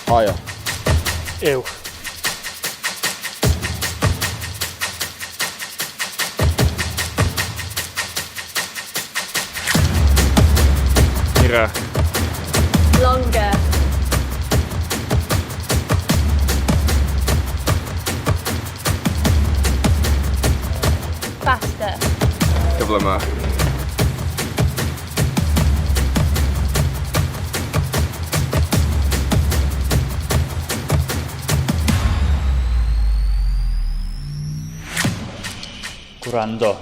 Higher. Ew. Nearer. Longer. Faster. Cyflymach. Gwrando.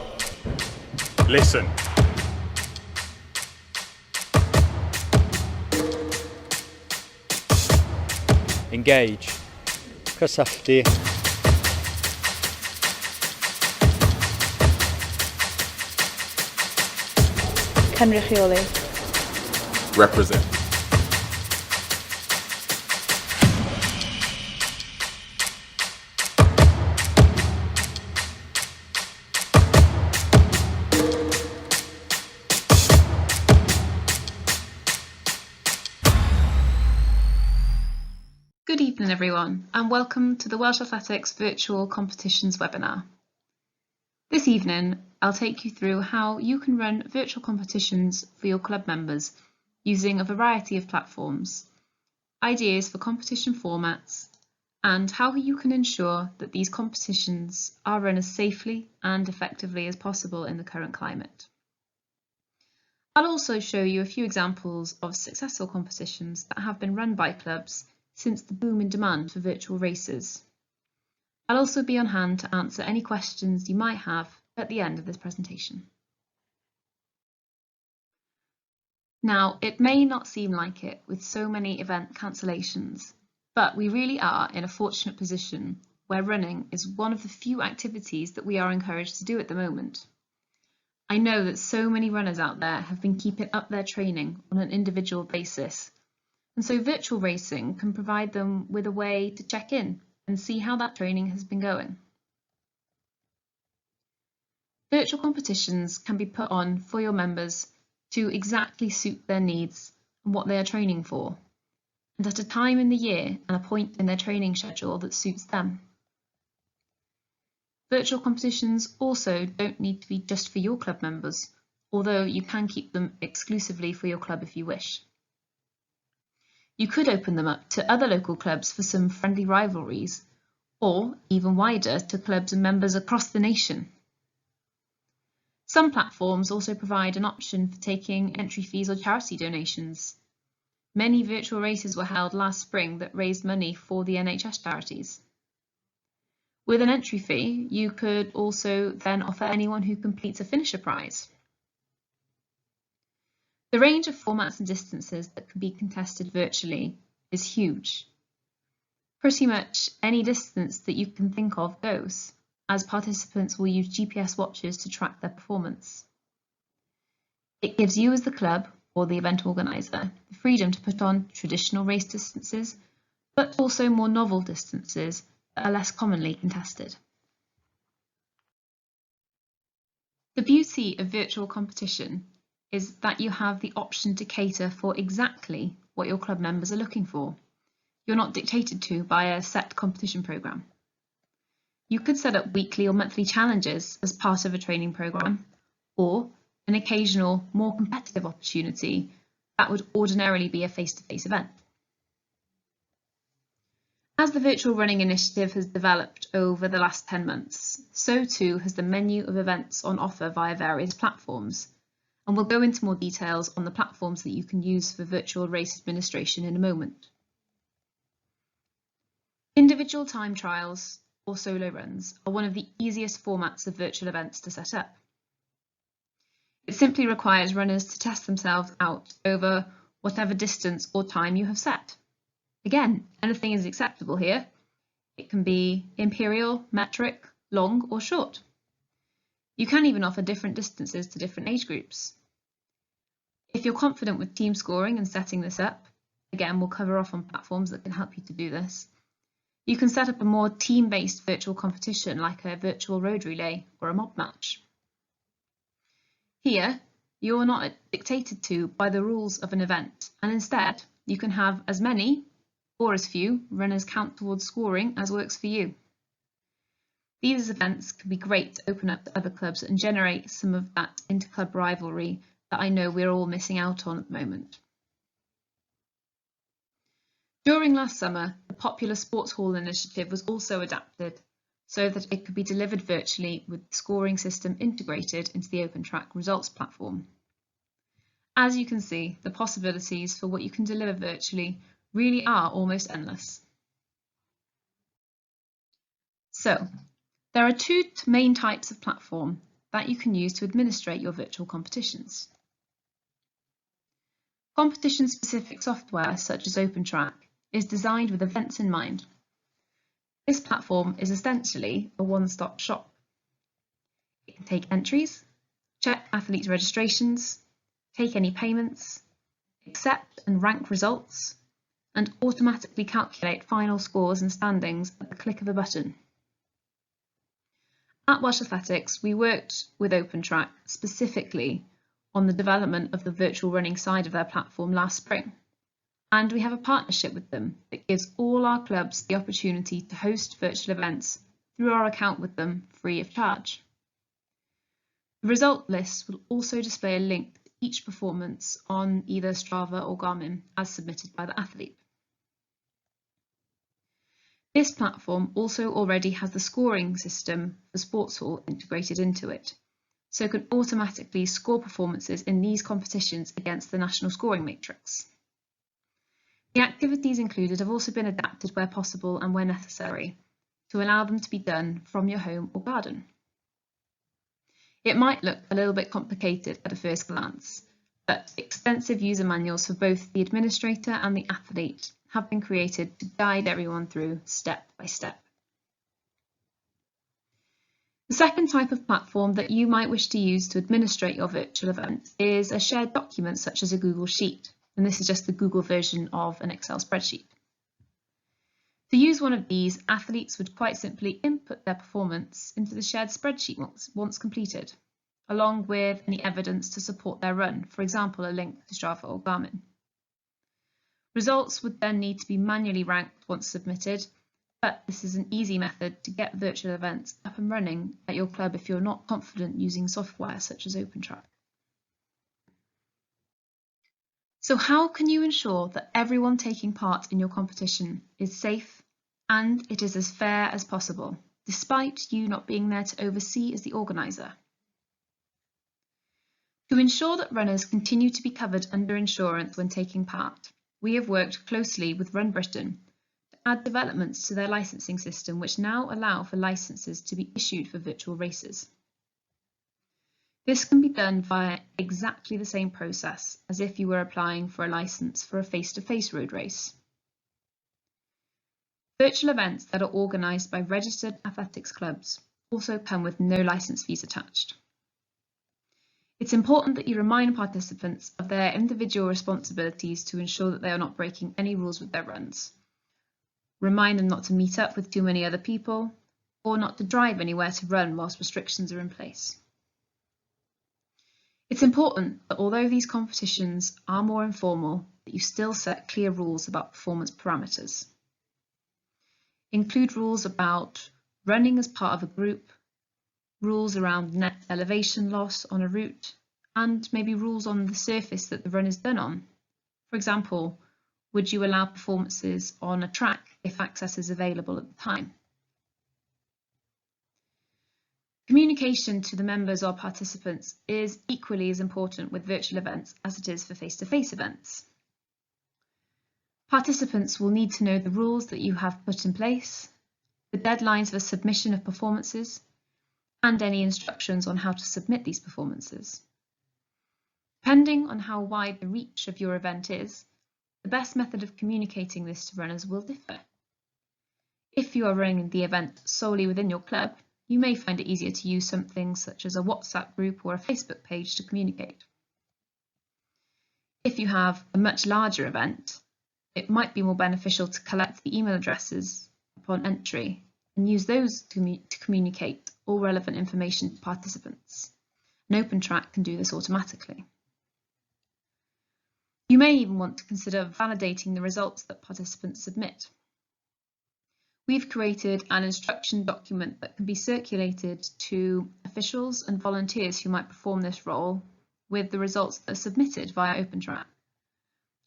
Listen. Engage. Cysylltu. Cynrychioli. Represent. Good evening everyone and welcome to the Welsh Athletics Virtual Competitions webinar. This evening I'll take you through how you can run virtual competitions for your club members using a variety of platforms, ideas for competition formats and how you can ensure that these competitions are run as safely and effectively as possible in the current climate. I'll also show you a few examples of successful competitions that have been run by clubs since the boom in demand for virtual races. I'll also be on hand to answer any questions you might have at the end of this presentation. Now, it may not seem like it with so many event cancellations, but we really are in a fortunate position where running is one of the few activities that we are encouraged to do at the moment. I know that so many runners out there have been keeping up their training on an individual basis, and so virtual racing can provide them with a way to check in and see how that training has been going. Virtual competitions can be put on for your members to exactly suit their needs and what they are training for, and at a time in the year and a point in their training schedule that suits them. Virtual competitions also don't need to be just for your club members, although you can keep them exclusively for your club if you wish. You could open them up to other local clubs for some friendly rivalries, or even wider to clubs and members across the nation. Some platforms also provide an option for taking entry fees or charity donations. Many virtual races were held last spring that raised money for the NHS charities. With an entry fee, you could also then offer anyone who completes a finisher prize. The range of formats and distances that can be contested virtually is huge. Pretty much any distance that you can think of goes, as participants will use GPS watches to track their performance. It gives you as the club or the event organiser the freedom to put on traditional race distances, but also more novel distances that are less commonly contested. The beauty of virtual competition is that you have the option to cater for exactly what your club members are looking for. You're not dictated to by a set competition programme. You could set up weekly or monthly challenges as part of a training programme, or an occasional, more competitive opportunity that would ordinarily be a face-to-face event. As the virtual running initiative has developed over the last 10 months, so too has the menu of events on offer via various platforms. And we'll go into more details on the platforms that you can use for virtual race administration in a moment. Individual time trials or solo runs are one of the easiest formats of virtual events to set up. It simply requires runners to test themselves out over whatever distance or time you have set. Again, anything is acceptable here. It can be imperial, metric, long or short. You can even offer different distances to different age groups. If you're confident with team scoring and setting this up, again, we'll cover off on platforms that can help you to do this. You can set up a more team-based virtual competition like a virtual road relay or a mob match. Here, you're not dictated to by the rules of an event, and instead, you can have as many or as few, runners count towards scoring as works for you. These events can be great to open up to other clubs and generate some of that inter-club rivalry that I know we're all missing out on at the moment. During last summer, the popular Sports Hall initiative was also adapted so that it could be delivered virtually with the scoring system integrated into the OpenTrack results platform. As you can see, the possibilities for what you can deliver virtually really are almost endless. So, there are two main types of platform that you can use to administrate your virtual competitions. Competition-specific software such as OpenTrack is designed with events in mind. This platform is essentially a one-stop shop. It can take entries, check athletes' registrations, take any payments, accept and rank results, and automatically calculate final scores and standings at the click of a button. At Welsh Athletics, we worked with OpenTrack specifically on the development of the virtual running side of their platform last spring. And we have a partnership with them that gives all our clubs the opportunity to host virtual events through our account with them free of charge. The result list will also display a link to each performance on either Strava or Garmin as submitted by the athlete. This platform also already has the scoring system for Sports Hall integrated into it, so it can automatically score performances in these competitions against the national scoring matrix. The activities included have also been adapted where possible and where necessary to allow them to be done from your home or garden. It might look a little bit complicated at a first glance, but extensive user manuals for both the administrator and the athlete have been created to guide everyone through step by step. The second type of platform that you might wish to use to administrate your virtual event is a shared document such as a Google Sheet, and this is just the Google version of an Excel spreadsheet. To use one of these, athletes would quite simply input their performance into the shared spreadsheet once completed, along with any evidence to support their run, for example, a link to Strava or Garmin. Results would then need to be manually ranked once submitted, but this is an easy method to get virtual events up and running at your club if you're not confident using software such as OpenTrack. So how can you ensure that everyone taking part in your competition is safe and it is as fair as possible, despite you not being there to oversee as the organiser? To ensure that runners continue to be covered under insurance when taking part, we have worked closely with Run Britain to add developments to their licensing system which now allow for licences to be issued for virtual races. This can be done via exactly the same process as if you were applying for a licence for a face-to-face road race. Virtual events that are organised by registered athletics clubs also come with no licence fees attached. It's important that you remind participants of their individual responsibilities to ensure that they are not breaking any rules with their runs. Remind them not to meet up with too many other people or not to drive anywhere to run whilst restrictions are in place. It's important that although these competitions are more informal, that you still set clear rules about performance parameters. Include rules about running as part of a group, rules around net elevation loss on a route, and maybe rules on the surface that the run is done on. For example, would you allow performances on a track if access is available at the time? Communication to the members or participants is equally as important with virtual events as it is for face-to-face events. Participants will need to know the rules that you have put in place, the deadlines for submission of performances, and any instructions on how to submit these performances. Depending on how wide the reach of your event is, the best method of communicating this to runners will differ. If you are running the event solely within your club, you may find it easier to use something such as a WhatsApp group or a Facebook page to communicate. If you have a much larger event, it might be more beneficial to collect the email addresses upon entry and use those to communicate all relevant information to participants. An OpenTrack can do this automatically. You may even want to consider validating the results that participants submit. We've created an instruction document that can be circulated to officials and volunteers who might perform this role with the results that are submitted via OpenTrack.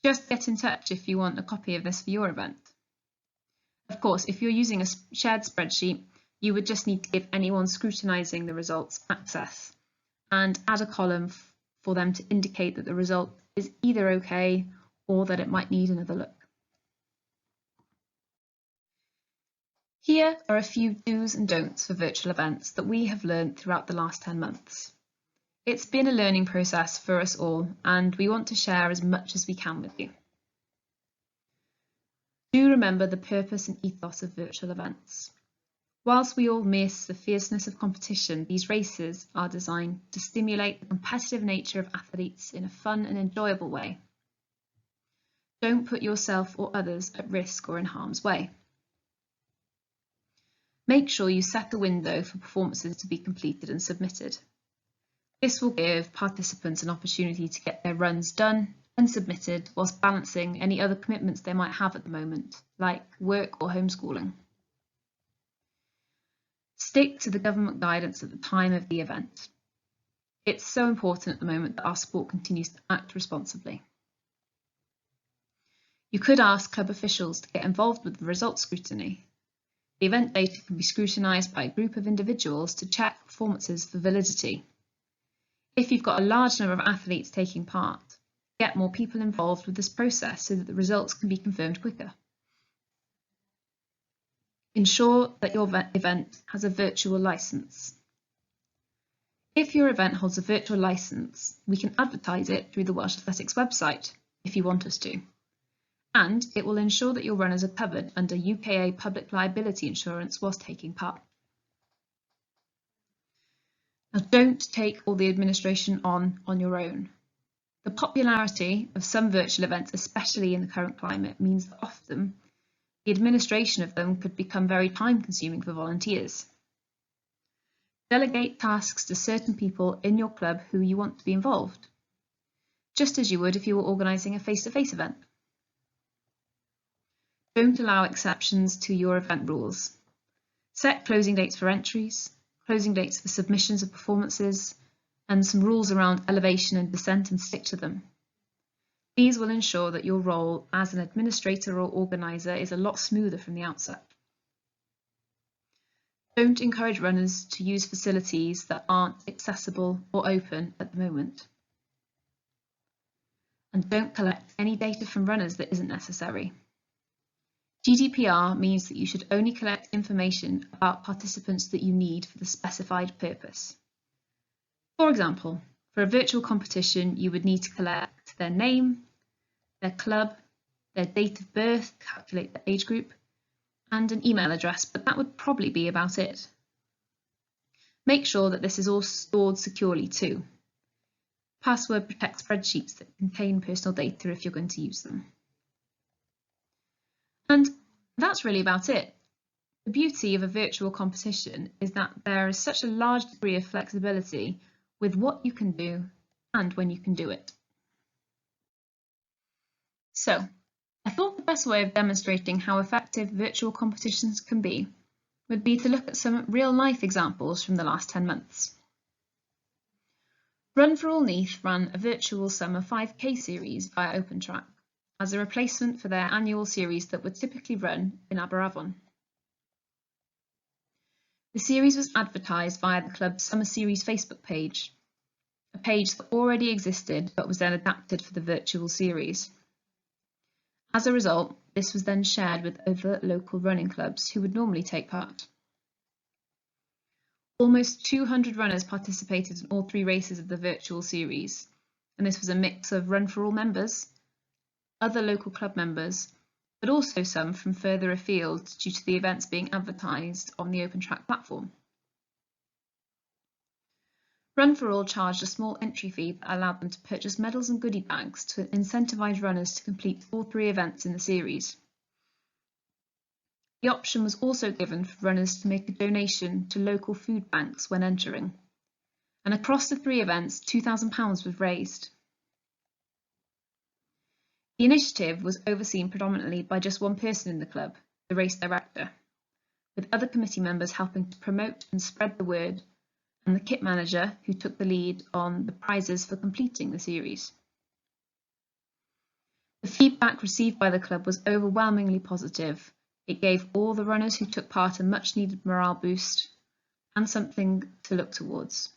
Just get in touch if you want a copy of this for your event. Of course, if you're using a shared spreadsheet, you would just need to give anyone scrutinising the results access and add a column for them to indicate that the result is either okay or that it might need another look. Here are a few do's and don'ts for virtual events that we have learned throughout the last 10 months. It's been a learning process for us all, and we want to share as much as we can with you. Do remember the purpose and ethos of virtual events. Whilst we all miss the fierceness of competition, these races are designed to stimulate the competitive nature of athletes in a fun and enjoyable way. Don't put yourself or others at risk or in harm's way. Make sure you set a window for performances to be completed and submitted. This will give participants an opportunity to get their runs done and submitted whilst balancing any other commitments they might have at the moment, like work or homeschooling. Stick to the government guidance at the time of the event. It's so important at the moment that our sport continues to act responsibly. You could ask club officials to get involved with the results scrutiny. The event data can be scrutinised by a group of individuals to check performances for validity. If you've got a large number of athletes taking part, get more people involved with this process so that the results can be confirmed quicker. Ensure that your event has a virtual licence. If your event holds a virtual licence, we can advertise it through the Welsh Athletics website if you want us to. And it will ensure that your runners are covered under UKA public liability insurance whilst taking part. Now, don't take all the administration on your own. The popularity of some virtual events, especially in the current climate, means that often the administration of them could become very time-consuming for volunteers. Delegate tasks to certain people in your club who you want to be involved, just as you would if you were organising a face-to-face event. Don't allow exceptions to your event rules. Set closing dates for entries, closing dates for submissions of performances, and some rules around elevation and descent, and stick to them. These will ensure that your role as an administrator or organiser is a lot smoother from the outset. Don't encourage runners to use facilities that aren't accessible or open at the moment. And don't collect any data from runners that isn't necessary. GDPR means that you should only collect information about participants that you need for the specified purpose. For example, for a virtual competition, you would need to collect their name, their club, their date of birth, calculate the age group, and an email address, but that would probably be about it. Make sure that this is all stored securely too. Password protect spreadsheets that contain personal data if you're going to use them. And that's really about it. The beauty of a virtual competition is that there is such a large degree of flexibility with what you can do and when you can do it. So, I thought the best way of demonstrating how effective virtual competitions can be would be to look at some real-life examples from the last 10 months. Run for All Neath ran a virtual summer 5K series via OpenTrack as a replacement for their annual series that would typically run in Aberavon. The series was advertised via the club's Summer Series Facebook page, a page that already existed but was then adapted for the virtual series. As a result, this was then shared with other local running clubs who would normally take part. Almost 200 runners participated in all 3 races of the virtual series, and this was a mix of Run for All members, other local club members, but also some from further afield due to the events being advertised on the OpenTrack platform. Run for All charged a small entry fee that allowed them to purchase medals and goodie bags to incentivise runners to complete all 3 events in the series. The option was also given for runners to make a donation to local food banks when entering, and across the 3 events £2,000 was raised. The initiative was overseen predominantly by just one person in the club, the race director, with other committee members helping to promote and spread the word, and the kit manager who took the lead on the prizes for completing the series. The feedback received by the club was overwhelmingly positive. It gave all the runners who took part a much needed morale boost and something to look towards.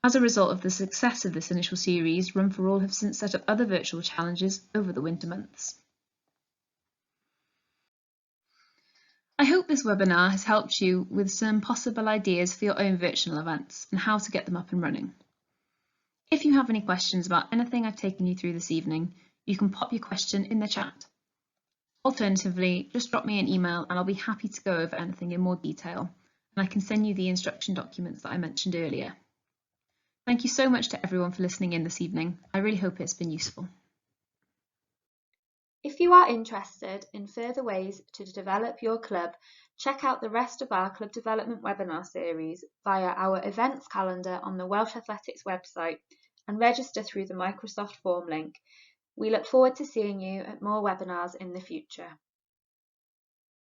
As a result of the success of this initial series, Run for All have since set up other virtual challenges over the winter months. I hope this webinar has helped you with some possible ideas for your own virtual events and how to get them up and running. If you have any questions about anything I've taken you through this evening, you can pop your question in the chat. Alternatively, just drop me an email and I'll be happy to go over anything in more detail, and I can send you the instruction documents that I mentioned earlier. Thank you so much to everyone for listening in this evening. I really hope it's been useful. If you are interested in further ways to develop your club, check out the rest of our club development webinar series via our events calendar on the Welsh Athletics website and register through the Microsoft form link. We look forward to seeing you at more webinars in the future.